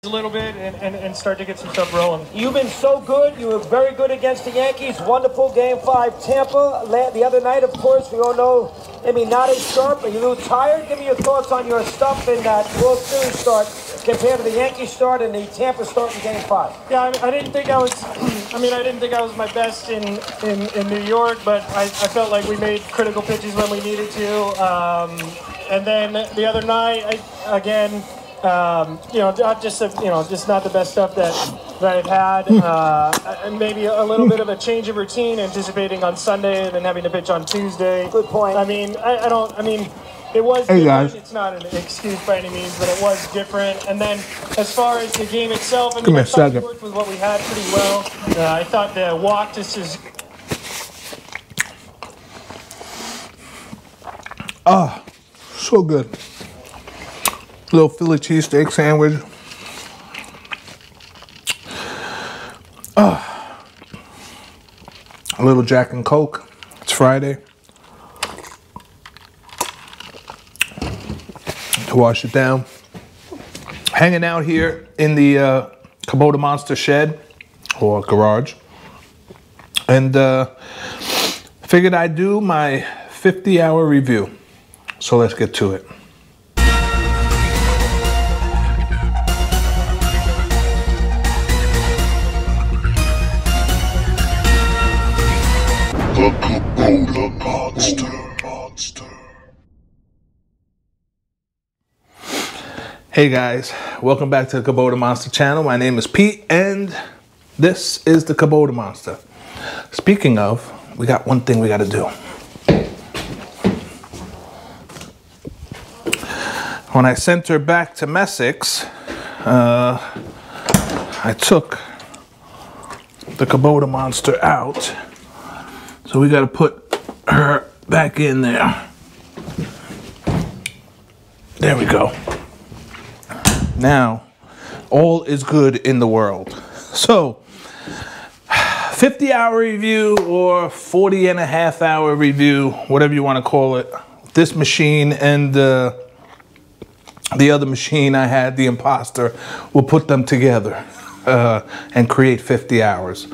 a little bit and start to get some stuff rolling. You've been so good. You were very good against the Yankees. Wonderful Game 5 Tampa. The other night, of course, we all know, I mean, not as sharp. Are you a little tired? Give me your thoughts on your stuff in that World Series start compared to the Yankees start and the Tampa start in Game 5. Yeah, I didn't think I was, I didn't think I was my best in New York, but I felt like we made critical pitches when we needed to. And then the other night, just not the best stuff that I've had. And maybe a little bit of a change of routine, anticipating on Sunday and then having to pitch on Tuesday. Good point. It was hey different. guys. It's not an excuse by any means, but it was different. And then as far as the game itself, I Give me a thought we second. worked with what we had pretty well. I thought the walk just is... So good. Little Philly cheesesteak sandwich. A little Jack and Coke. It's Friday. To wash it down. Hanging out here in the Kubota Monster shed or garage. And figured I'd do my 50-hour review. So let's get to it. The Kubota Monster. Hey guys, welcome back to the Kubota Monster channel. My name is Pete and this is the Kubota Monster. Speaking of, we got one thing we got to do. When I sent her back to Messick's, I took the Kubota Monster out. So we got to put her back in there. There we go. Now, all is good in the world. So, 50-hour review or 40-and-a-half-hour review, whatever you want to call it. This machine and the other machine I had, the Imposter, we'll put them together and create 50 hours.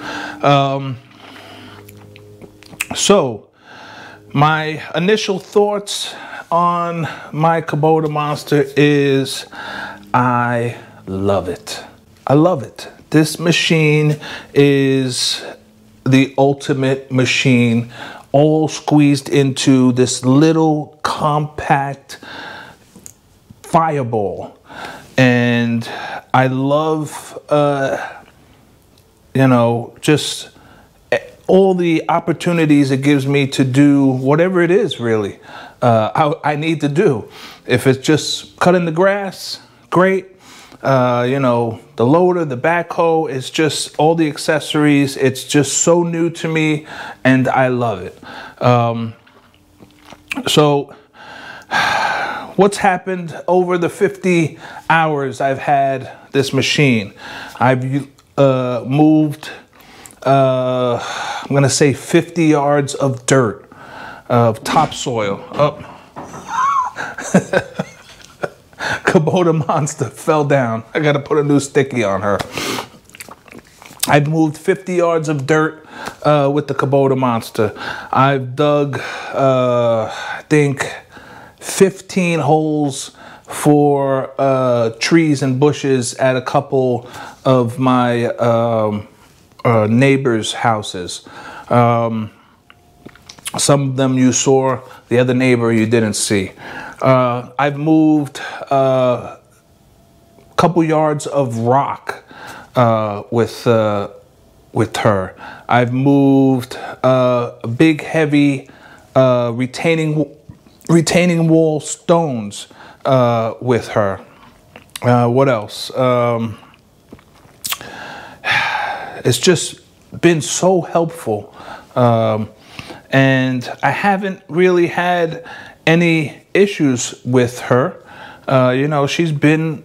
So, my initial thoughts on my Kubota Monster is I love it. I love it. This machine is the ultimate machine, all squeezed into this little compact fireball. And I love, just all the opportunities it gives me to do whatever it is really I need to do. If it's just cutting the grass, great. The loader, the backhoe, it's just all the accessories. It's just so new to me and I love it. So what's happened over the 50 hours I've had this machine? I've moved, I'm gonna say 50 yards of dirt, of topsoil up. Kubota Monster fell down. I gotta put a new sticky on her. I've moved 50 yards of dirt with the Kubota Monster. I've dug, I think, 15 holes for trees and bushes at a couple of my neighbors' houses. Some of them you saw, the other neighbor you didn't see. I've moved a couple yards of rock with her. I've moved big, heavy retaining wall stones with her. What else? It's just been so helpful. And I haven't really had any issues with her. She's been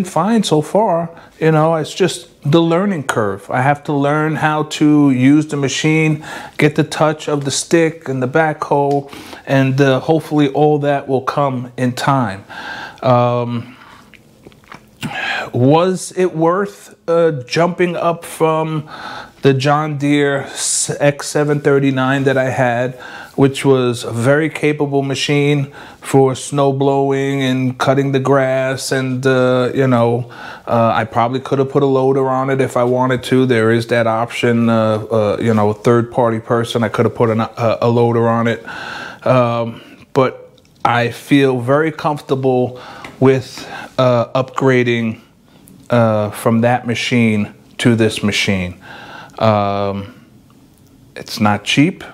fine so far. It's just the learning curve. I have to learn how to use the machine, get the touch of the stick and the backhoe, and hopefully all that will come in time. was it worth jumping up from the John Deere X739 that I had, which was a very capable machine for snow blowing and cutting the grass, and you know, I probably could have put a loader on it if I wanted to. There is that option, you know, third-party person, I could have put a loader on it, but I feel very comfortable with upgrading from that machine to this machine. It's not cheap,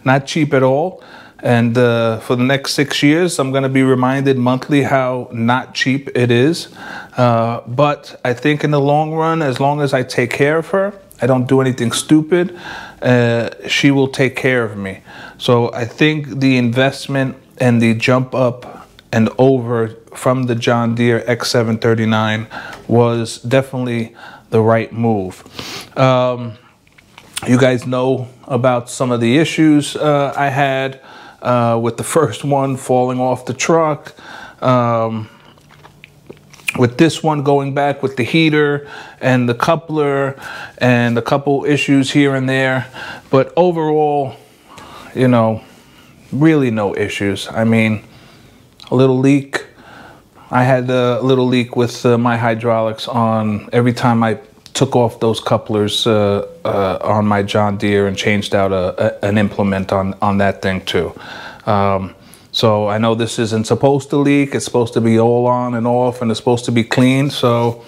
not cheap at all. And for the next 6 years, I'm going to be reminded monthly how not cheap it is. But I think in the long run, as long as I take care of her, I don't do anything stupid, she will take care of me. So I think the investment and the jump up and over from the John Deere X739 was definitely the right move. You guys know about some of the issues I had with the first one falling off the truck, with this one going back with the heater and the coupler and a couple issues here and there. But overall, you know, really no issues. I mean, a little leak. I had a little leak with my hydraulics on every time I took off those couplers on my John Deere and changed out an implement on that thing too. So I know this isn't supposed to leak. It's supposed to be all on and off, and it's supposed to be clean. So,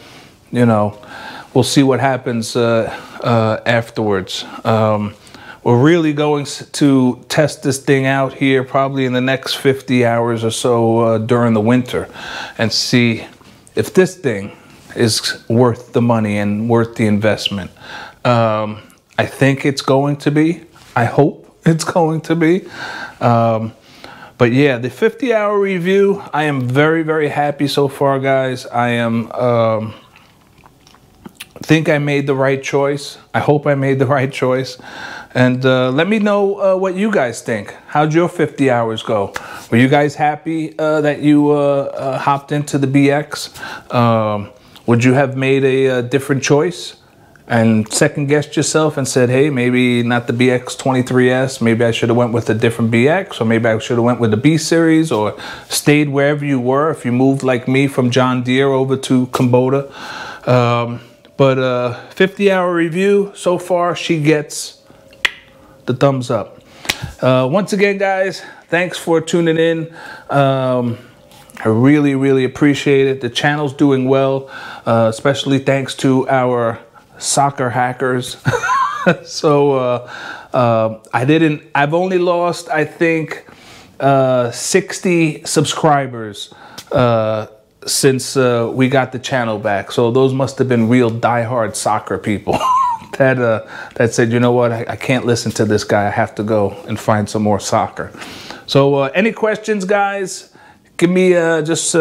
you know, we'll see what happens afterwards. We're really going to test this thing out here probably in the next 50 hours or so during the winter, and see if this thing is worth the money and worth the investment. I think it's going to be. I hope it's going to be. But yeah, the 50-hour review, I am very, very happy so far, guys. I am think I made the right choice. I hope I made the right choice. And let me know what you guys think. How'd your 50 hours go? Were you guys happy that you hopped into the BX? Would you have made a different choice and second-guessed yourself and said, hey, maybe not the BX23S, maybe I should have went with a different BX, or maybe I should have went with the B-Series, or stayed wherever you were if you moved like me from John Deere over to Kubota? But 50-hour review, so far she gets the thumbs up. Once again, guys, thanks for tuning in. I really, really appreciate it. The channel's doing well, especially thanks to our soccer hackers. So I've only lost, I think, 60 subscribers since we got the channel back. So those must have been real diehard soccer people that said, you know what, I can't listen to this guy. I have to go and find some more soccer. So any questions, guys? Give me just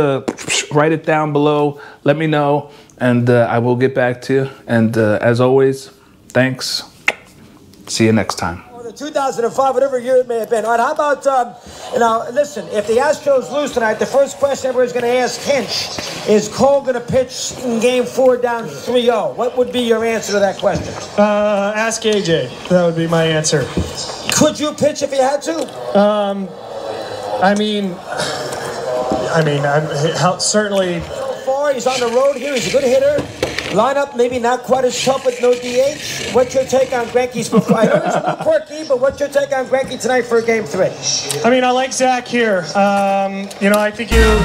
write it down below. Let me know, and I will get back to you. And as always, thanks. See you next time. 2005, whatever year it may have been. All right, how about, you know, listen, if the Astros lose tonight, the first question everyone's going to ask Hinch, is Cole going to pitch in Game 4 down 3-0? What would be your answer to that question? Ask AJ. That would be my answer. Could you pitch if you had to? I mean, certainly. So far, he's on the road here. He's a good hitter. Lineup maybe not quite as tough with no DH. What's your take on Greinke's before? I know it's a little quirky, but what's your take on Greinke tonight for Game 3? I mean, I like Zach here. You know, I think The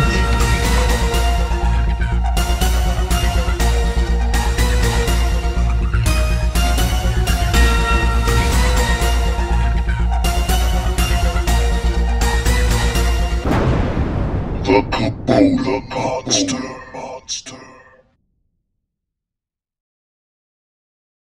Kubota Monster.